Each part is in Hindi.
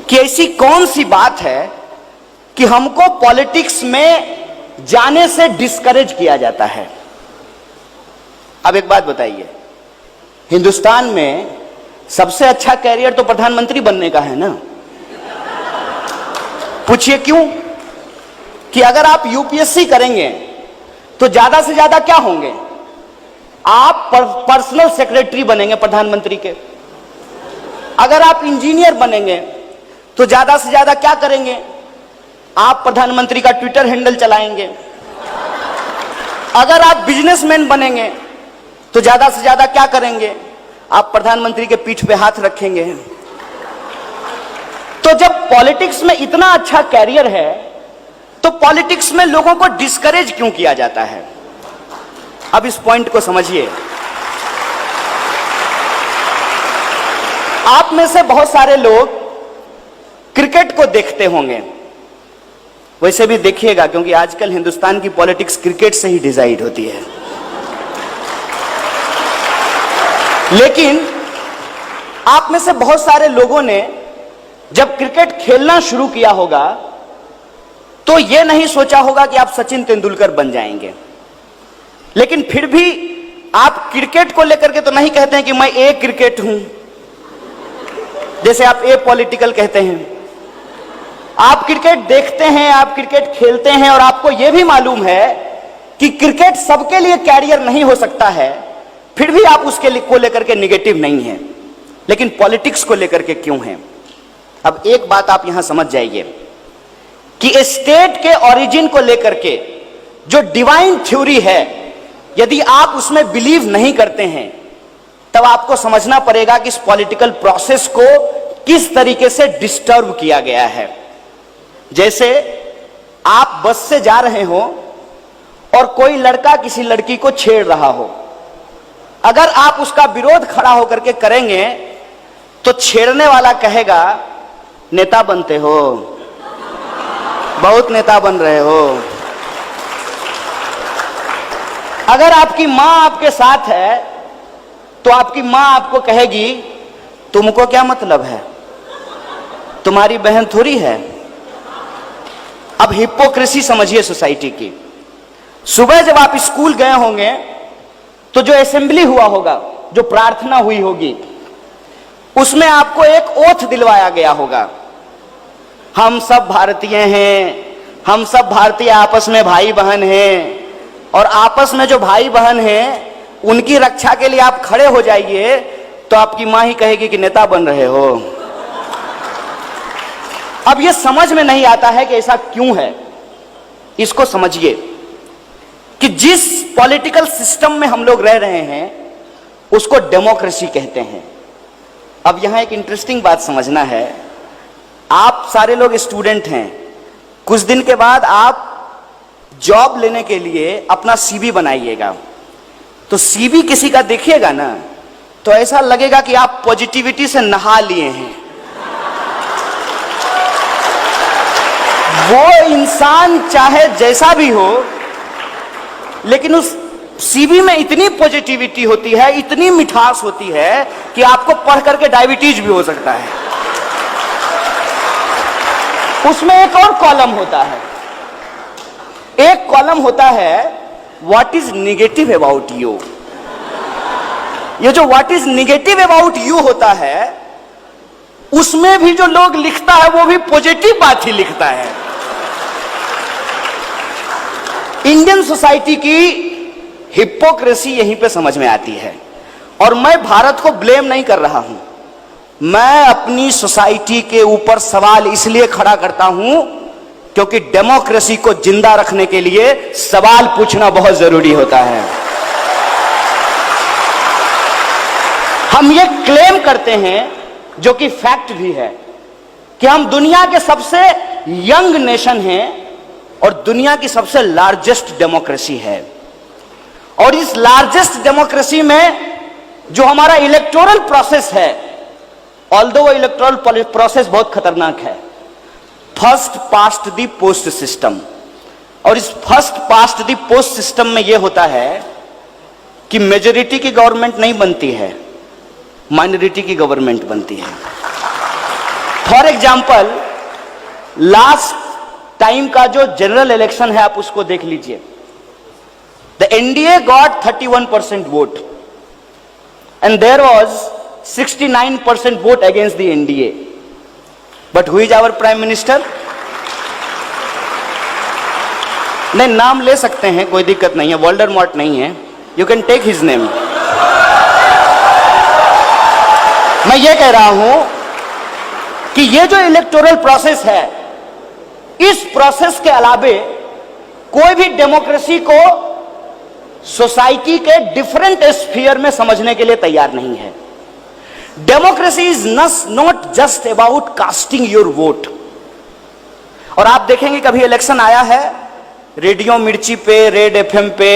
कि ऐसी कौन सी बात है कि हमको पॉलिटिक्स में जाने से डिस्करेज किया जाता है। अब एक बात बताइए, हिंदुस्तान में सबसे अच्छा कैरियर तो प्रधानमंत्री बनने का है ना। पूछिए क्यों? कि अगर आप यूपीएससी करेंगे तो ज्यादा से ज्यादा क्या होंगे? आप पर्सनल सेक्रेटरी बनेंगे प्रधानमंत्री के। अगर आप इंजीनियर बनेंगे तो ज्यादा से ज्यादा क्या करेंगे? आप प्रधानमंत्री का ट्विटर हैंडल चलाएंगे। अगर आप बिजनेसमैन बनेंगे तो ज्यादा से ज्यादा क्या करेंगे? आप प्रधानमंत्री के पीठ पे हाथ रखेंगे। तो जब पॉलिटिक्स में इतना अच्छा कैरियर है तो पॉलिटिक्स में लोगों को डिस्करेज क्यों किया जाता है? अब इस पॉइंट को समझिए। आप में से बहुत सारे लोग क्रिकेट को देखते होंगे, वैसे भी देखिएगा क्योंकि आजकल हिंदुस्तान की पॉलिटिक्स क्रिकेट से ही डिसाइड होती है। लेकिन आप में से बहुत सारे लोगों ने जब क्रिकेट खेलना शुरू किया होगा तो यह नहीं सोचा होगा कि आप सचिन तेंदुलकर बन जाएंगे। लेकिन फिर भी आप क्रिकेट को लेकर के तो नहीं कहते हैं कि मैं ए क्रिकेट हूं, जैसे आप ए पॉलिटिकल कहते हैं। आप क्रिकेट देखते हैं, आप क्रिकेट खेलते हैं और आपको यह भी मालूम है कि क्रिकेट सबके लिए कैरियर नहीं हो सकता है, फिर भी आप उसके को लेकर के निगेटिव नहीं है। लेकिन पॉलिटिक्स को लेकर के क्यों है? अब एक बात आप यहां समझ जाइए कि स्टेट के ओरिजिन को लेकर के जो डिवाइन थ्योरी है, यदि आप उसमें बिलीव नहीं करते हैं तब आपको समझना पड़ेगा कि इस पॉलिटिकल प्रोसेस को किस तरीके से डिस्टर्ब किया गया है। जैसे आप बस से जा रहे हो और कोई लड़का किसी लड़की को छेड़ रहा हो, अगर आप उसका विरोध खड़ा होकर के करेंगे तो छेड़ने वाला कहेगा नेता बनते हो, बहुत नेता बन रहे हो। अगर आपकी मां आपके साथ है तो आपकी मां आपको कहेगी तुमको क्या मतलब है, तुम्हारी बहन थोड़ी है। अब हिपोक्रेसी समझिए सोसाइटी की। सुबह जब आप स्कूल गए होंगे तो जो असेंबली हुआ होगा, जो प्रार्थना हुई होगी, उसमें आपको एक ओथ दिलवाया गया होगा, हम सब भारतीय हैं, हम सब भारतीय आपस में भाई बहन हैं और आपस में जो भाई बहन हैं उनकी रक्षा के लिए आप खड़े हो जाइए। तो आपकी मां ही कहेगी कि नेता बन रहे हो। अब यह समझ में नहीं आता है कि ऐसा क्यों है। इसको समझिए कि जिस पॉलिटिकल सिस्टम में हम लोग रह रहे हैं उसको डेमोक्रेसी कहते हैं। अब यहां एक इंटरेस्टिंग बात समझना है। आप सारे लोग स्टूडेंट हैं, कुछ दिन के बाद आप जॉब लेने के लिए अपना सीवी बनाइएगा, तो सीवी किसी का देखिएगा ना तो ऐसा लगेगा कि आप पॉजिटिविटी से नहा लिए हैं। वो इंसान चाहे जैसा भी हो, लेकिन उस सीवी में इतनी पॉजिटिविटी होती है, इतनी मिठास होती है कि आपको पढ़ करके डायबिटीज भी हो सकता है। उसमें एक और कॉलम होता है, एक कॉलम होता है what is negative about you. ये जो what is negative about you होता है उसमें भी जो लोग लिखता है वो भी पॉजिटिव बात ही लिखता है। इंडियन सोसाइटी की हिपोक्रेसी यहीं पे समझ में आती है। और मैं भारत को ब्लेम नहीं कर रहा हूं, मैं अपनी सोसाइटी के ऊपर सवाल इसलिए खड़ा करता हूं क्योंकि डेमोक्रेसी को जिंदा रखने के लिए सवाल पूछना बहुत जरूरी होता है। हम ये क्लेम करते हैं, जो कि फैक्ट भी है, कि हम दुनिया के सबसे यंग नेशन हैं और दुनिया की सबसे लार्जेस्ट डेमोक्रेसी है। और इस लार्जेस्ट डेमोक्रेसी में जो हमारा इलेक्टोरल प्रोसेस है, ऑल्दो वो इलेक्टोरल प्रोसेस बहुत खतरनाक है, first past the post system. और इस first past the post system में यह होता है कि मेजॉरिटी की गवर्नमेंट नहीं बनती है, माइनॉरिटी की गवर्नमेंट बनती है। फॉर एग्जाम्पल लास्ट टाइम का जो जनरल इलेक्शन है आप उसको देख लीजिए। The NDA got 31% vote and there was 69% vote against the NDA, but who is our prime minister? नहीं, नाम ले सकते हैं, कोई दिक्कत नहीं है, वोल्डेमॉर्ट नहीं है, you can take his name. मैं ये कह रहा हूं कि ये जो इलेक्टोरल प्रोसेस है, इस प्रोसेस के अलावे कोई भी डेमोक्रेसी को सोसाइटी के डिफरेंट स्फीयर में समझने के लिए तैयार नहीं है। Democracy is not just about casting your vote. और आप देखेंगे कभी इलेक्शन आया है, रेडियो मिर्ची पे, रेड एफएम पे,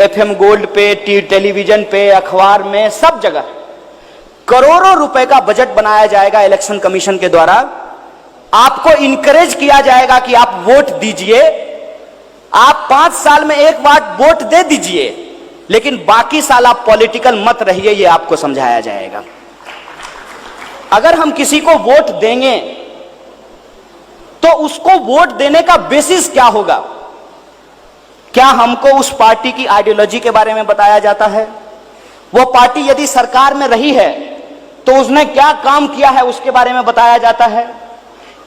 एफएम गोल्ड पे, टेलीविजन पे, अखबार में, सब जगह करोड़ों रुपए का बजट बनाया जाएगा इलेक्शन कमीशन के द्वारा। आपको इनकरेज किया जाएगा कि आप वोट दीजिए, आप 5 साल में एक बार वोट दे दीजिए, लेकिन बाकी साल आप पॉलिटिकल मत रहिए, यह आपको समझाया जाएगा। अगर हम किसी को वोट देंगे तो उसको वोट देने का बेसिस क्या होगा? क्या हमको उस पार्टी की आइडियोलॉजी के बारे में बताया जाता है? वो पार्टी यदि सरकार में रही है तो उसने क्या काम किया है उसके बारे में बताया जाता है?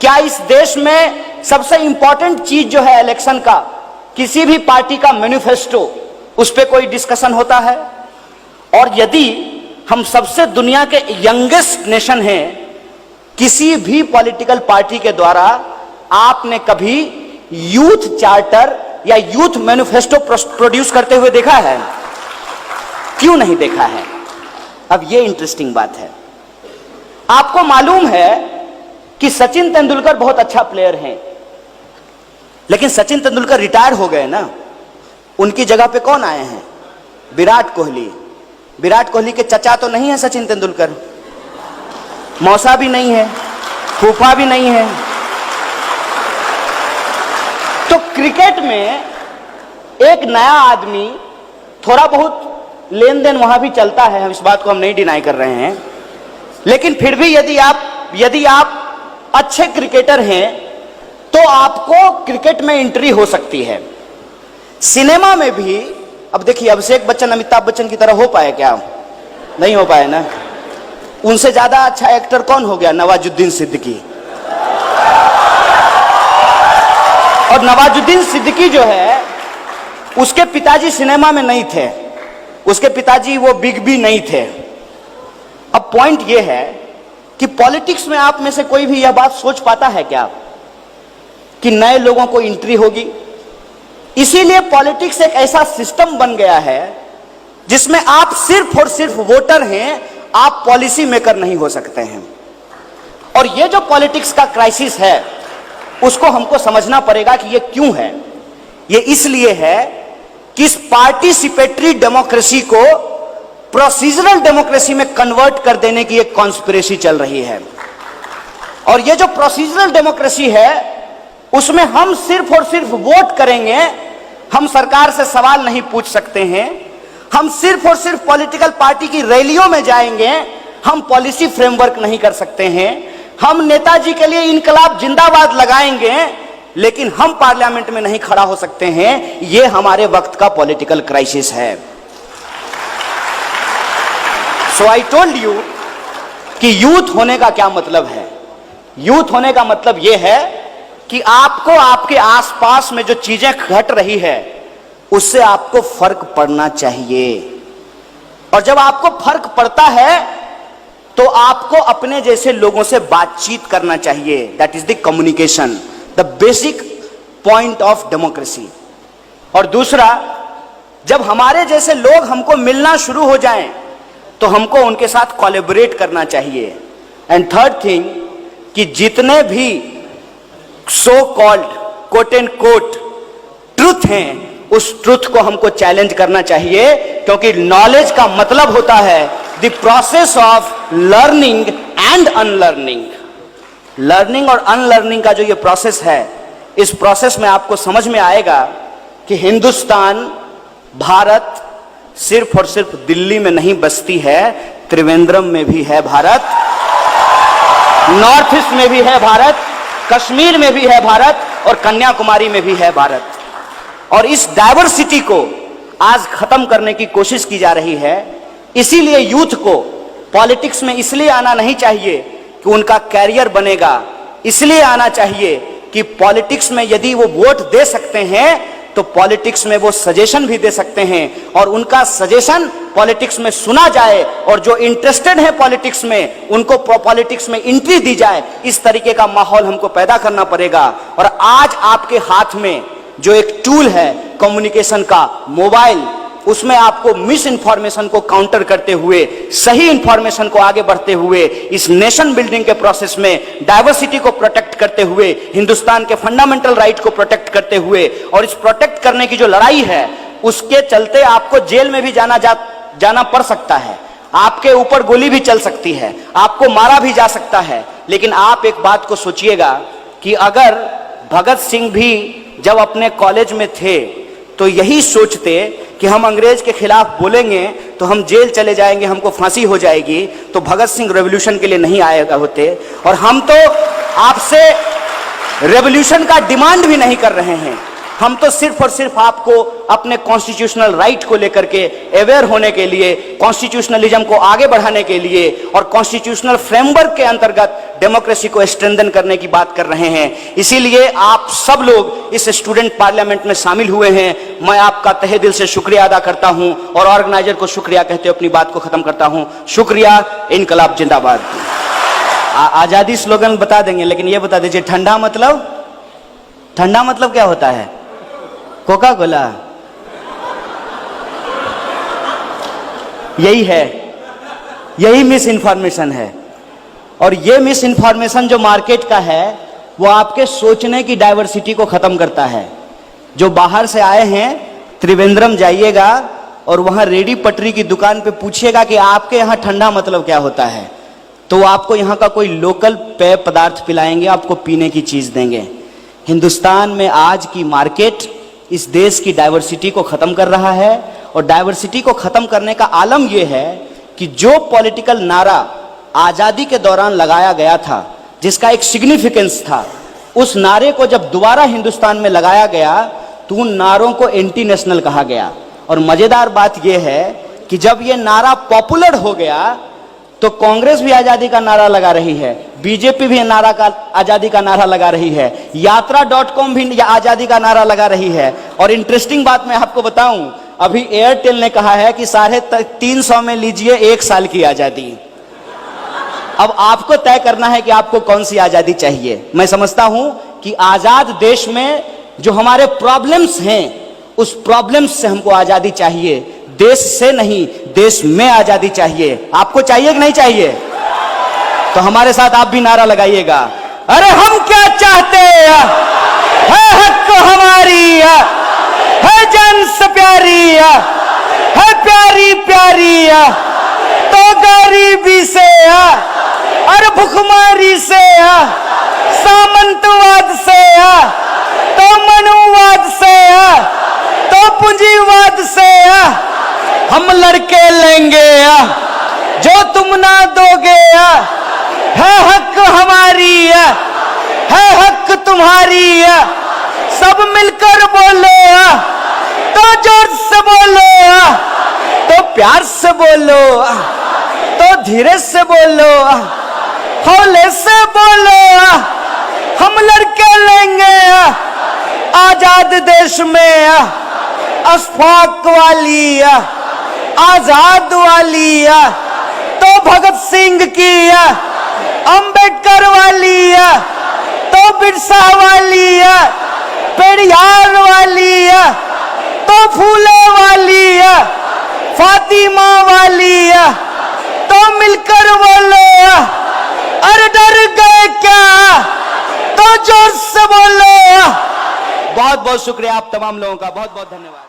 क्या इस देश में सबसे इंपॉर्टेंट चीज जो है इलेक्शन का, किसी भी पार्टी का मैनिफेस्टो, उस पर कोई डिस्कशन होता है? और यदि हम सबसे दुनिया के यंगेस्ट नेशन हैं, किसी भी पॉलिटिकल पार्टी के द्वारा आपने कभी यूथ चार्टर या यूथ मैनिफेस्टो प्रोड्यूस करते हुए देखा है? क्यों नहीं देखा है? अब ये इंटरेस्टिंग बात है। आपको मालूम है कि सचिन तेंदुलकर बहुत अच्छा प्लेयर हैं, लेकिन सचिन तेंदुलकर रिटायर हो गए ना, उनकी जगह पे कौन आए हैं? विराट कोहली। विराट कोहली के चचा तो नहीं है सचिन तेंदुलकर, मौसा भी नहीं है, फूफा भी नहीं है। तो क्रिकेट में एक नया आदमी, थोड़ा बहुत लेन देन वहां भी चलता है, हम इस बात को हम नहीं डिनाई कर रहे हैं, लेकिन फिर भी यदि आप अच्छे क्रिकेटर हैं तो आपको क्रिकेट में एंट्री हो सकती है। सिनेमा में भी, अब देखिए अभिषेक बच्चन अमिताभ बच्चन की तरह हो पाए क्या? नहीं हो पाए ना। उनसे ज्यादा अच्छा एक्टर कौन हो गया? नवाजुद्दीन सिद्दीकी। और नवाजुद्दीन सिद्दीकी जो है, उसके पिताजी सिनेमा में नहीं थे, उसके पिताजी वो बिग बी नहीं थे। अब पॉइंट ये है कि पॉलिटिक्स में आप में से कोई भी यह बात सोच पाता है क्या कि नए लोगों को एंट्री होगी? इसीलिए पॉलिटिक्स एक ऐसा सिस्टम बन गया है जिसमें आप सिर्फ और सिर्फ वोटर हैं, आप पॉलिसी मेकर नहीं हो सकते हैं। और ये जो पॉलिटिक्स का क्राइसिस है, उसको हमको समझना पड़ेगा कि ये क्यों है। ये इसलिए है कि इस पार्टिसिपेटरी डेमोक्रेसी को प्रोसीजरल डेमोक्रेसी में कन्वर्ट कर देने की एक कॉन्स्पिरेसी चल रही है। और ये जो प्रोसीजरल डेमोक्रेसी है, उसमें हम सिर्फ और सिर्फ वोट करेंगे, हम सरकार से सवाल नहीं पूछ सकते हैं, हम सिर्फ और सिर्फ पॉलिटिकल पार्टी की रैलियों में जाएंगे, हम पॉलिसी फ्रेमवर्क नहीं कर सकते हैं, हम नेताजी के लिए इनकलाब जिंदाबाद लगाएंगे, लेकिन हम पार्लियामेंट में नहीं खड़ा हो सकते हैं। यह हमारे वक्त का पॉलिटिकल क्राइसिस है। सो आई टोल्ड यू कि यूथ होने का क्या मतलब है। यूथ होने का मतलब यह है कि आपको आपके आसपास में जो चीजें घट रही है उससे आपको फर्क पड़ना चाहिए। और जब आपको फर्क पड़ता है तो आपको अपने जैसे लोगों से बातचीत करना चाहिए। That is the communication, the basic point of democracy. और दूसरा, जब हमारे जैसे लोग हमको मिलना शुरू हो जाएं तो हमको उनके साथ कोलैबोरेट करना चाहिए। एंड थर्ड थिंग, कि जितने भी so called quote and quote truth हैं, उस ट्रुथ को हमको चैलेंज करना चाहिए, क्योंकि नॉलेज का मतलब होता है the process of learning and unlearning. Learning और अनलर्निंग का जो ये प्रोसेस है, इस प्रोसेस में आपको समझ में आएगा कि हिंदुस्तान, भारत सिर्फ और सिर्फ दिल्ली में नहीं बसती है, त्रिवेंद्रम में भी है भारत। नॉर्थ ईस्ट में भी है भारत, कश्मीर में भी है भारत और कन्याकुमारी में भी है भारत। और इस डाइवर्सिटी को आज खत्म करने की कोशिश की जा रही है। इसीलिए यूथ को पॉलिटिक्स में इसलिए आना नहीं चाहिए कि उनका कैरियर बनेगा, इसलिए आना चाहिए कि पॉलिटिक्स में यदि वो वोट दे सकते हैं तो पॉलिटिक्स में वो सजेशन भी दे सकते हैं और उनका सजेशन पॉलिटिक्स में सुना जाए और जो इंटरेस्टेड है पॉलिटिक्स में उनको पॉलिटिक्स में एंट्री दी जाए। इस तरीके का माहौल हमको पैदा करना पड़ेगा। और आज आपके हाथ में जो एक टूल है कम्युनिकेशन का, मोबाइल, उसमें आपको मिस इंफॉर्मेशन को काउंटर करते हुए सही इंफॉर्मेशन को आगे बढ़ते हुए इस नेशन बिल्डिंग के प्रोसेस में डाइवर्सिटी को प्रोटेक्ट करते हुए, हिंदुस्तान के फंडामेंटल राइट को प्रोटेक्ट करते हुए, और इस प्रोटेक्ट करने की जो लड़ाई है उसके चलते आपको जेल में भी जाना पड़ सकता है, आपके ऊपर गोली भी चल सकती है, आपको मारा भी जा सकता है। लेकिन आप एक बात को सोचिएगा कि अगर भगत सिंह भी जब अपने कॉलेज में थे तो यही सोचते कि हम अंग्रेज के खिलाफ बोलेंगे तो हम जेल चले जाएंगे, हमको फांसी हो जाएगी, तो भगत सिंह रेवोल्यूशन के लिए नहीं आए होते। और हम तो आपसे रेवोल्यूशन का डिमांड भी नहीं कर रहे हैं, हम तो सिर्फ और सिर्फ आपको अपने कॉन्स्टिट्यूशनल राइट को लेकर के अवेयर होने के लिए, कॉन्स्टिट्यूशनलिज्म को आगे बढ़ाने के लिए और कॉन्स्टिट्यूशनल फ्रेमवर्क के अंतर्गत डेमोक्रेसी को स्ट्रेंथन करने की बात कर रहे हैं। इसीलिए आप सब लोग इस स्टूडेंट पार्लियामेंट में शामिल हुए हैं। मैं आपका तहे दिल से शुक्रिया अदा करता हूं और ऑर्गेनाइजर को शुक्रिया कहते हुए अपनी बात को खत्म करता हूं। शुक्रिया। इनकलाब जिंदाबाद। आजादी स्लोगन बता देंगे, लेकिन ये बता दीजिए ठंडा मतलब क्या होता है? Coca Cola. यही है, यही मिस इंफॉर्मेशन है। और ये मिस इंफॉर्मेशन जो मार्केट का है वो आपके सोचने की डाइवर्सिटी को खत्म करता है। जो बाहर से आए हैं, त्रिवेंद्रम जाइएगा और वहां रेडी पटरी की दुकान पे पूछिएगा कि आपके यहाँ ठंडा मतलब क्या होता है, तो आपको यहाँ का कोई लोकल पेय पदार्थ पिलाएंगे, आपको पीने की चीज देंगे। हिंदुस्तान में आज की मार्केट इस देश की डाइवर्सिटी को खत्म कर रहा है। और डाइवर्सिटी को खत्म करने का आलम यह है कि जो पॉलिटिकल नारा आजादी के दौरान लगाया गया था, जिसका एक सिग्निफिकेंस था, उस नारे को जब दोबारा हिंदुस्तान में लगाया गया तो उन नारों को एंटी नेशनल कहा गया। और मजेदार बात यह है कि जब यह नारा पॉपुलर हो गया तो कांग्रेस भी आजादी का नारा लगा रही है, बीजेपी भी आजादी का नारा लगा रही है, यात्रा.com भी आजादी का नारा लगा रही है। और इंटरेस्टिंग बात मैं आपको बताऊं, अभी एयरटेल ने कहा है कि 350 में लीजिए 1 साल की आजादी। अब आपको तय करना है कि आपको कौन सी आजादी चाहिए। मैं समझता हूं कि आजाद देश में जो हमारे प्रॉब्लम्स हैं, उस प्रॉब्लम्स से हमको आजादी चाहिए, देश से नहीं, देश में आजादी चाहिए। आपको चाहिए कि नहीं चाहिए? तो हमारे साथ आप भी नारा लगाइएगा, अरे हम क्या चाहते हैं, है हक हमारी, है जान से प्यारी, है प्यारी प्यारी, तो गरीबी से, अरे भुखमारी से, सामंतवाद से, तो मनुवाद से, तो पूंजीवाद से हम लड़के लेंगे जो तुम ना दोगे। है हक हमारी, है हक तुम्हारी, सब मिलकर बोलो, तो जोर से बोलो, तो प्यार से बोलो, तो धीरे से बोलो, हौले से बोलो। हम लड़के लेंगे आजाद देश में अशफाक वाली, आजाद वाली, तो भगत सिंह की, अंबेडकर वाली, तो बिरसा वाली, पेरियार वाली, तो फूले वाली, फातिमा वाली, तो मिलकर बोलो, अरे डर गए क्या, तो जोर से बोलो। बहुत बहुत शुक्रिया आप तमाम लोगों का, बहुत बहुत धन्यवाद।